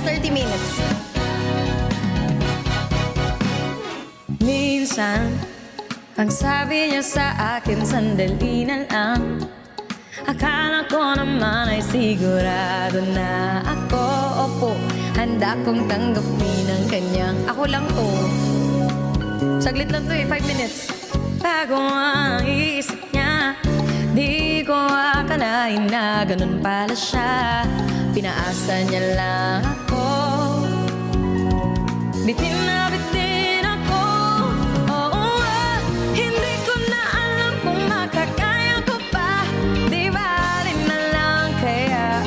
30 minutes. Minsan, ang sabi niya sa akin, sandali na lang. Akala ko naman ay sigurado na ako. Opo, handa kong tanggapin ang kanyang ako lang to. Saglit lang to 5 minutes. Bago ang isip niya, di ko akalain na ganun pala siya. Pinaasa niya lang ako. Bitin na bitin ako. Oo hindi ko na alam kung makakaya ko pa. Di bali na lang kaya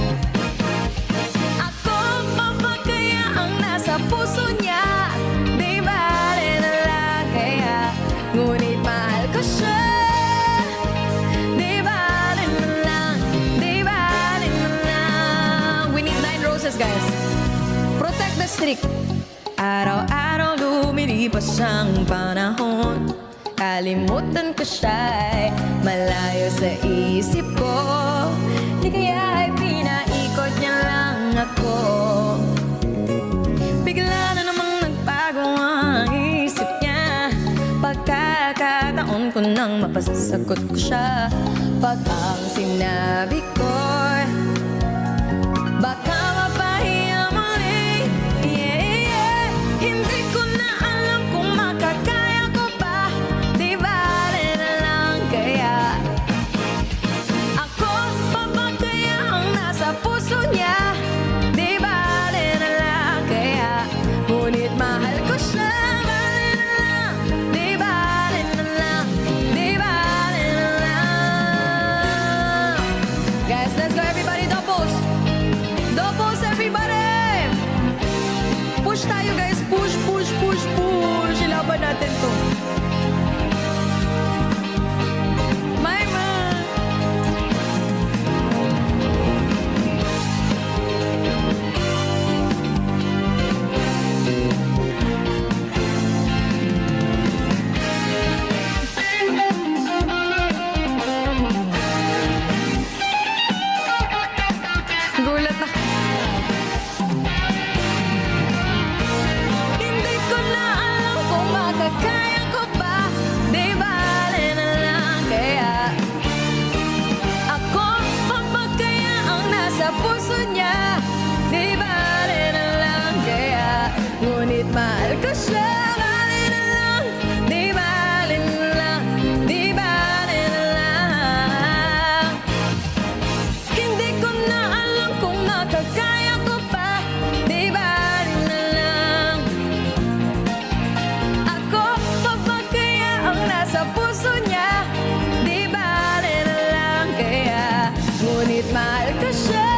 ako pa ba kaya ang nasa puso niya? Di bali na lang kaya ngunit mahal ko siya. Di bali na lang, di bali na lang. We need 9 roses, guys. Protect the streak. Araw-araw lumilipas ang panahon. Kalimutan ko siya'y malayo sa isip ko. Di kaya ay pinaikot niya lang ako. Bigla na namang nagbago ang isip niya. Pagkakataon ko nang mapasasagot ko siya. Pag ang sinabi ko, baka mapahiya muli. Hindi ko na alam kung makakaya ko pa. Di bale na lang kaya ako pa ba kaya ang nasa puso niya? Di bale na lang kaya ngunit mahal ko siya. Bale na lang, di bale na lang, di bale na lang. Guys, let's go everybody, doubles. Doubles everybody. Push tayo guys, push, push, push, push. Ilaban natin to. My man. Gulat na. Hindi ko na alam kung makakaya ko pa. Di bale na lang kaya ako pa ba kaya ang nasa puso niya? Di bale na lang kaya ngunit mahal ko siya. Bale na lang, di bale na lang, di bale na lang. Hindi ko na alam kung makakaya ko pa. Di bale na lang. Ako pa ba kaya ang nasa puso niya? Di bale na lang kaya ngunit mahal ko siya.